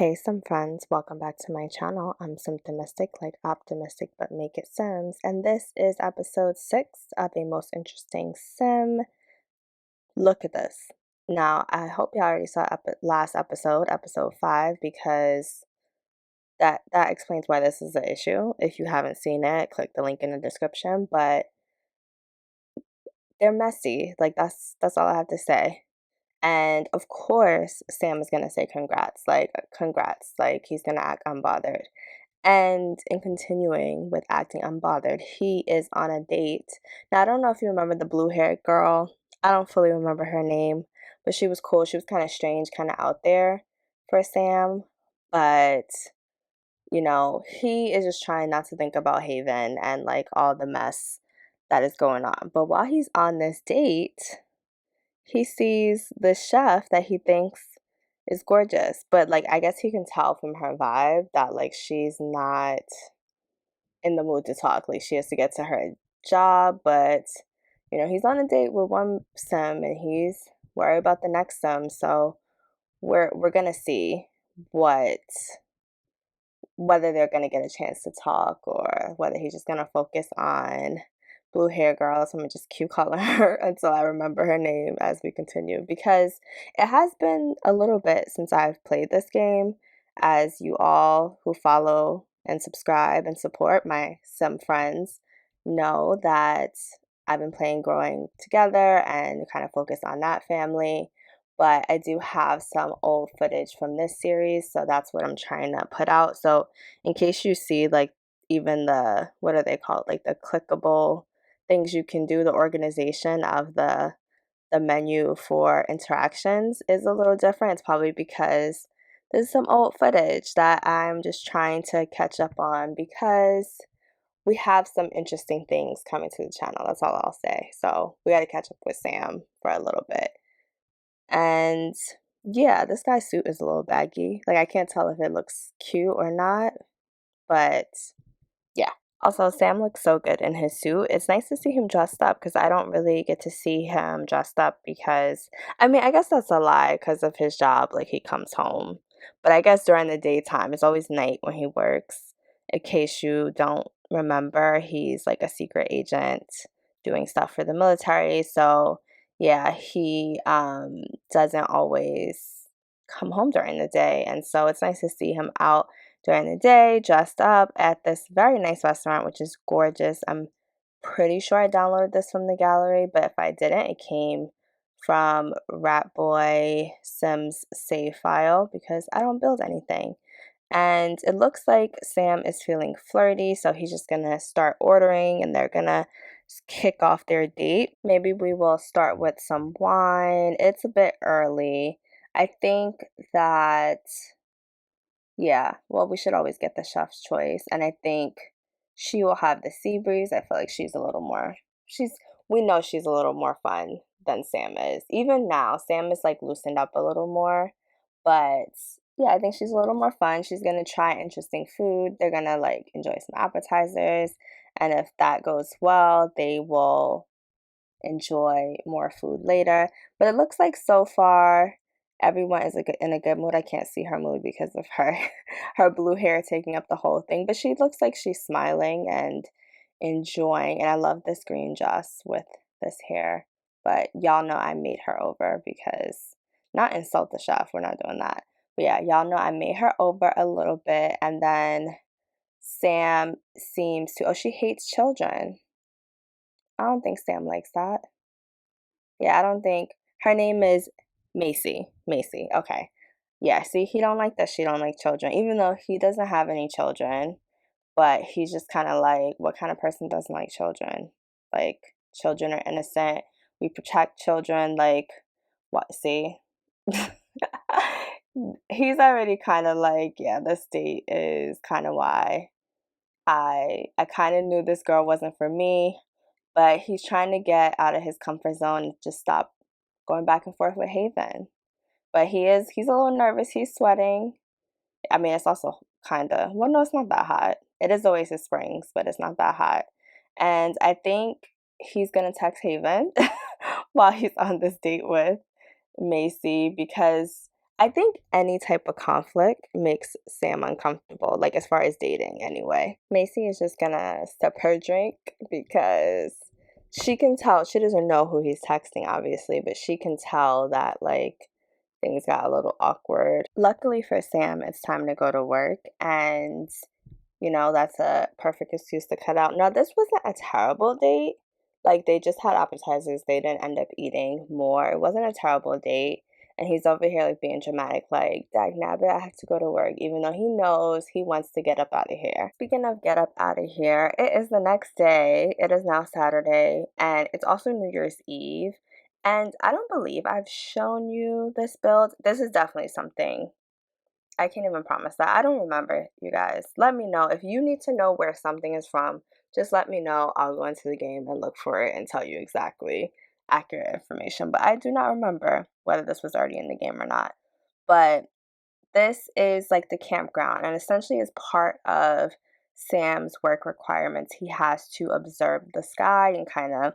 Hey, some friends, welcome back to my channel. I'm Symptomistic, like optimistic, but make it Sims. And this is episode 6 of A Most Interesting Sim. Look at this. Now, I hope you already saw last episode, episode 5, because that explains why this is an issue. If you haven't seen it, click the link in the description. But they're messy. Like that's all I have to say. And of course, Sam is gonna say congrats, like he's gonna act unbothered. And in continuing with acting unbothered, he is on a date. Now, I don't know if you remember the blue haired girl. I don't fully remember her name, but she was cool. She was kind of strange, kind of out there for Sam. But, he is just trying not to think about Haven and like all the mess that is going on. But while he's on this date, he sees the chef that he thinks is gorgeous. But like I guess he can tell from her vibe that like she's not in the mood to talk. Like she has to get to her job, but he's on a date with one sim and he's worried about the next sim. So we're gonna see what whether they're gonna get a chance to talk or whether he's just gonna focus on blue hair girl. So I'm gonna just keep calling her until I remember her name as we continue, because it has been a little bit since I've played this game, as you all who follow and subscribe and support my sim friends know that I've been playing Growing Together and kind of focus on that family. But I do have some old footage from this series, so that's what I'm trying to put out. So in case you see like even the, what are they called, like the clickable things you can do, the organization of the menu for interactions is a little different. It's probably because there's some old footage that I'm just trying to catch up on, because we have some interesting things coming to the channel. That's all I'll say. So we got to catch up with Sam for a little bit. And yeah, this guy's suit is a little baggy. Like I can't tell if it looks cute or not, but yeah. Also, Sam looks so good in his suit. It's nice to see him dressed up because I don't really get to see him dressed up because, I mean, I guess that's a lie because of his job. Like, he comes home. But I guess during the daytime, it's always night when he works. In case you don't remember, he's like a secret agent doing stuff for the military. So, yeah, he doesn't always come home during the day. And so it's nice to see him out during the day, dressed up at this very nice restaurant, which is gorgeous. I'm pretty sure I downloaded this from the gallery, but if I didn't, it came from Ratboy Sims save file because I don't build anything. And it looks like Sam is feeling flirty, so he's just gonna start ordering and they're gonna kick off their date. Maybe we will start with some wine. It's a bit early. I think that yeah, well, we should always get the chef's choice. And I think she will have the sea breeze. I feel like she's a little more, we know she's a little more fun than Sam is. Even now, Sam is like loosened up a little more. But yeah, I think she's a little more fun. She's going to try interesting food. They're going to like enjoy some appetizers. And if that goes well, they will enjoy more food later. But it looks like so far everyone is in a good mood. I can't see her mood because of her her blue hair taking up the whole thing, but she looks like she's smiling and enjoying. And I love this green dress with this hair. But y'all know I made her over because, not insult the chef, we're not doing that. But yeah, y'all know I made her over a little bit. And then Sam seems to, oh, she hates children. I don't think Sam likes that. Yeah, I don't think her name is Macy. Macy. Okay. Yeah, see, he don't like that she don't like children, even though he doesn't have any children, but he's just kind of like, what kind of person doesn't like children? Like, children are innocent. We protect children. Like, what? See? He's already kind of like, yeah, this date is kind of why I kind of knew this girl wasn't for me, but he's trying to get out of his comfort zone and just stop going back and forth with Haven. But he's a little nervous. He's sweating. I mean, it's also kind of, well, no, it's not that hot. It is Oasis Springs, but it's not that hot. And I think he's going to text Haven while he's on this date with Macy, because I think any type of conflict makes Sam uncomfortable, like as far as dating anyway. Macy is just gonna sip her drink because she can tell, she doesn't know who he's texting, obviously, but she can tell that like things got a little awkward. Luckily for Sam, it's time to go to work, and that's a perfect excuse to cut out. Now, this wasn't a terrible date. Like, they just had appetizers. They didn't end up eating more. It wasn't a terrible date. And he's over here, like, being dramatic, like, dag nabbit, I have to go to work, even though he knows he wants to get up out of here. Speaking of get up out of here, it is the next day. It is now Saturday, and it's also New Year's Eve. And I don't believe I've shown you this build. This is definitely something I can't even promise that. I don't remember, you guys. Let me know. If you need to know where something is from, just let me know. I'll go into the game and look for it and tell you exactly accurate information. But I do not remember whether this was already in the game or not. But this is like the campground, and essentially as part of Sam's work requirements, he has to observe the sky and kind of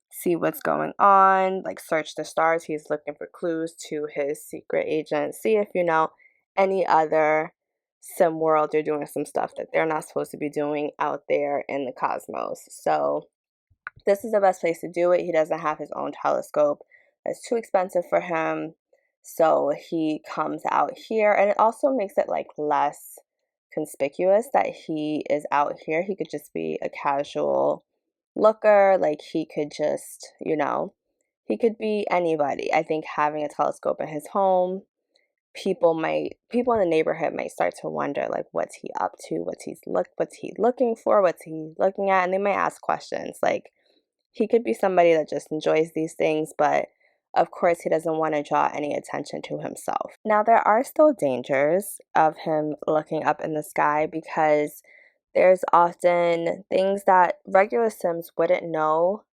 see what's going on, like search the stars. He's looking for clues to his secret agent, see if any other sim world they're doing some stuff that they're not supposed to be doing out there in the cosmos. So this is the best place to do it. He doesn't have his own telescope. It's too expensive for him. So he comes out here, and it also makes it like less conspicuous that he is out here. He could just be a casual looker. Like he could just, he could be anybody. I think having a telescope in his home, people in the neighborhood might start to wonder like what's he up to, what's he looking for, what's he looking at, and they might ask questions. Like he could be somebody that just enjoys these things, but of course he doesn't want to draw any attention to himself. Now there are still dangers of him looking up in the sky because there's often things that regular Sims wouldn't know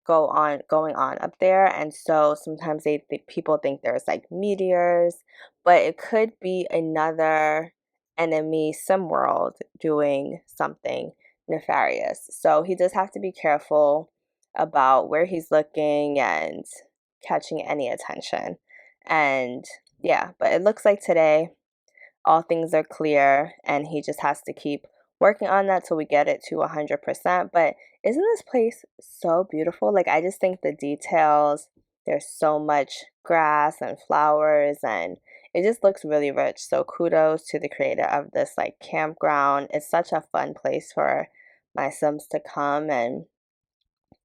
going on up there, and so sometimes people think there's like meteors, but it could be another enemy Sim world doing something nefarious. So he does have to be careful about where he's looking and catching any attention. And yeah, but it looks like today all things are clear, and he just has to keep working on that till we get it to 100%. But isn't this place so beautiful? Like, I just think the details, there's so much grass and flowers, and it just looks really rich. So kudos to the creator of this like campground. It's such a fun place for my Sims to come, and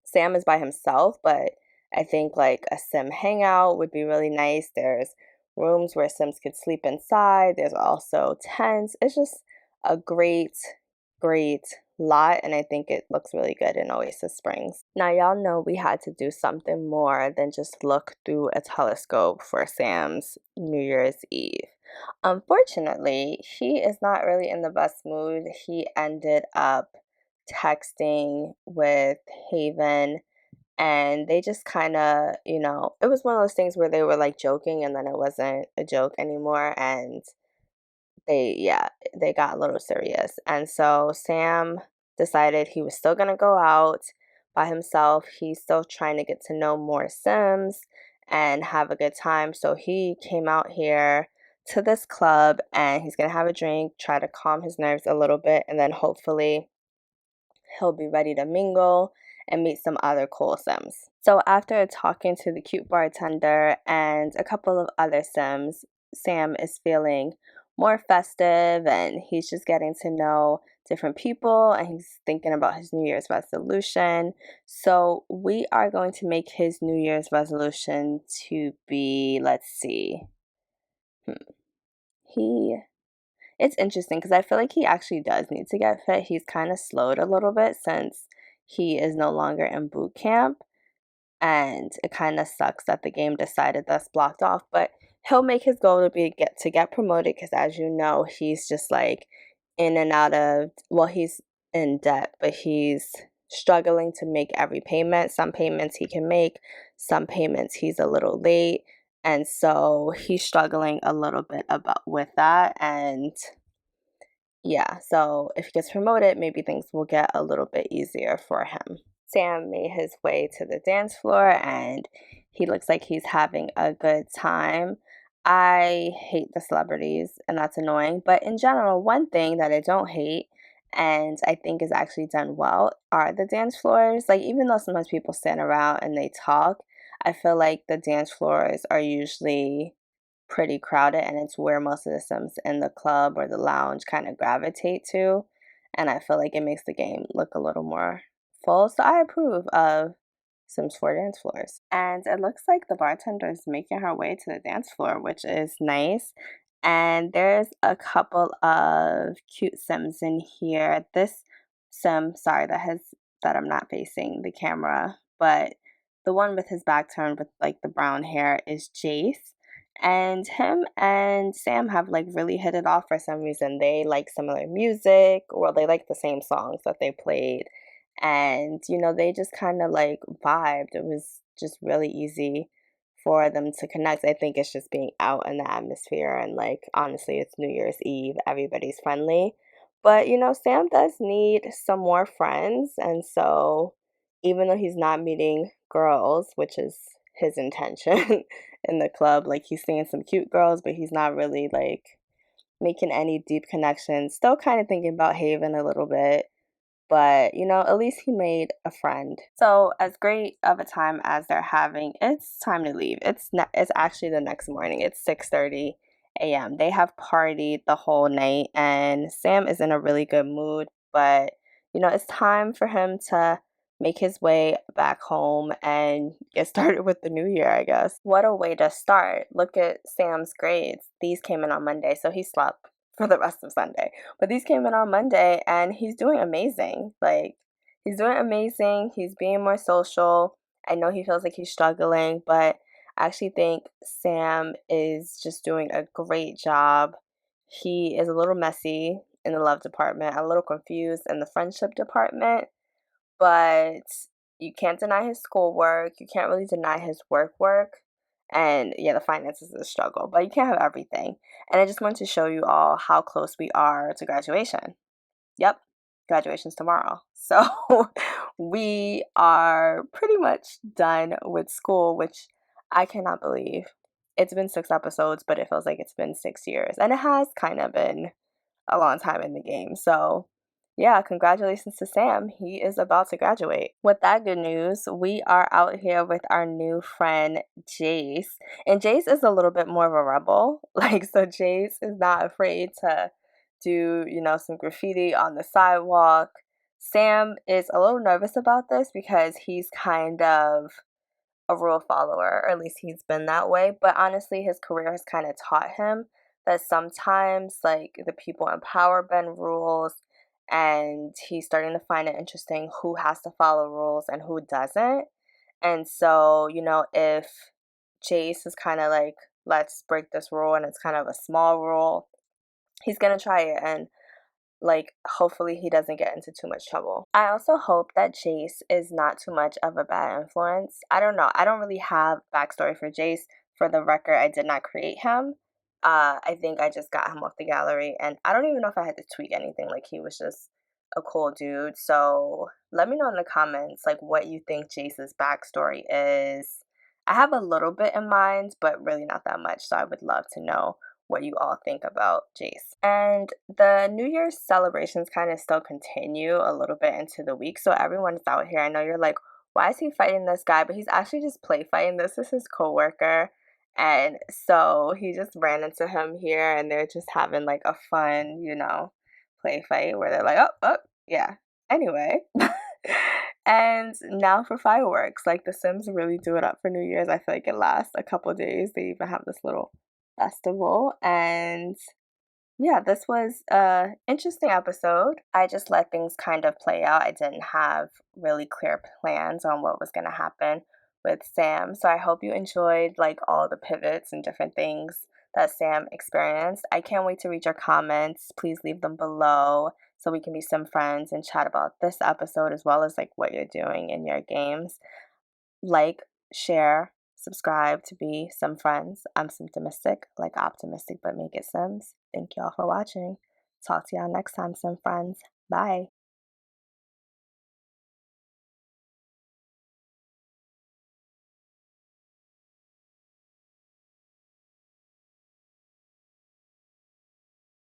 Sam is by himself, but I think like a sim hangout would be really nice. There's rooms where Sims could sleep inside. There's also tents. It's just a great, great lot, and I think it looks really good in Oasis Springs. Now, y'all know we had to do something more than just look through a telescope for Sam's New Year's Eve. Unfortunately, he is not really in the best mood. He ended up texting with Haven, and they just kind of, it was one of those things where they were like joking and then it wasn't a joke anymore, and they got a little serious. And so Sam decided he was still going to go out by himself. He's still trying to get to know more Sims and have a good time. So he came out here to this club, and he's going to have a drink, try to calm his nerves a little bit, and then hopefully he'll be ready to mingle and meet some other cool Sims. So after talking to the cute bartender and a couple of other Sims, Sam is feeling more festive, and he's just getting to know different people, and he's thinking about his New Year's resolution. So we are going to make his New Year's resolution to be, let's see, it's interesting because I feel like he actually does need to get fit. He's kind of slowed a little bit since he is no longer in boot camp, and it kind of sucks that the game decided that's blocked off. But he'll make his goal to get promoted because, as you know, he's just like in and out of, well, he's in debt, but he's struggling to make every payment. Some payments he can make, some payments he's a little late. And so he's struggling a little bit with that. And yeah, so if he gets promoted, maybe things will get a little bit easier for him. Sam made his way to the dance floor, and he looks like he's having a good time. I hate the celebrities, and that's annoying. But in general, one thing that I don't hate and I think is actually done well are the dance floors. Like, even though sometimes people stand around and they talk, I feel like the dance floors are usually pretty crowded, and it's where most of the Sims in the club or the lounge kind of gravitate to. And I feel like it makes the game look a little more full. So I approve of Sims 4 dance floors. And it looks like the bartender is making her way to the dance floor, which is nice. And there's a couple of cute Sims in here. This Sim, sorry, that I'm not facing the camera, but the one with his back turned with like the brown hair is Jace. And him and Sam have like really hit it off for some reason. They like similar music, or they like the same songs that they played. And, they just kind of like vibed. It was just really easy for them to connect. I think it's just being out in the atmosphere. And, like, honestly, it's New Year's Eve. Everybody's friendly. But, Sam does need some more friends. And so, even though he's not meeting girls, which is his intention in the club, like, he's seeing some cute girls, but he's not really like making any deep connections. Still kind of thinking about Haven a little bit, but at least he made a friend. So as great of a time as they're having, it's time to leave. It's actually the next morning. It's 6:30 a.m. They have partied the whole night, and Sam is in a really good mood, but it's time for him to make his way back home and get started with the new year, I guess. What a way to start. Look at Sam's grades. These came in on Monday, so he slept for the rest of Sunday. But these came in on Monday, and he's doing amazing. Like, he's doing amazing. He's being more social. I know he feels like he's struggling, but I actually think Sam is just doing a great job. He is a little messy in the love department, a little confused in the friendship department, but you can't deny his schoolwork. You can't really deny his work. And yeah, the finances is a struggle, but you can't have everything. And I just wanted to show you all how close we are to graduation. Yep, graduation's tomorrow. So we are pretty much done with school, which I cannot believe. It's been 6 episodes, but it feels like it's been 6 years. And it has kind of been a long time in the game. So, yeah, congratulations to Sam. He is about to graduate. With that good news, we are out here with our new friend Jace. And Jace is a little bit more of a rebel. Like, so Jace is not afraid to do, some graffiti on the sidewalk. Sam is a little nervous about this because he's kind of a rule follower, or at least he's been that way. But honestly, his career has kind of taught him that sometimes, like, the people in power bend rules, and he's starting to find it interesting who has to follow rules and who doesn't. And so, if Chase is kind of like, let's break this rule, and it's kind of a small rule, he's gonna try it, and like, hopefully he doesn't get into too much trouble. I also hope that Jace is not too much of a bad influence. I don't know. I don't really have backstory for Jace. For the record, I did not create him. I think I just got him off the gallery, and I don't even know if I had to tweak anything. Like, he was just a cool dude. So let me know in the comments, like, what you think Jace's backstory is. I have a little bit in mind, but really not that much. So I would love to know what you all think about Jace. And the New Year's celebrations kind of still continue a little bit into the week. So everyone's out here. I know you're like, why is he fighting this guy? But he's actually just play fighting. This is his coworker. And so he just ran into him here, and they're just having like a fun, play fight where they're like, oh, yeah. Anyway. And now for fireworks. Like, the Sims really do it up for New Year's. I feel like it lasts a couple days. They even have this little festival. And yeah, this was a interesting episode. I just let things kind of play out. I didn't have really clear plans on what was going to happen with Sam. So I hope you enjoyed like all the pivots and different things that Sam experienced. I can't wait to read your comments. Please leave them below so we can be some friends and chat about this episode as well as like what you're doing in your games. Like, share, subscribe to be some friends. I'm Symptomistic, like optimistic, but make it Sims. Thank y'all for watching. Talk to y'all next time, some friends. Bye.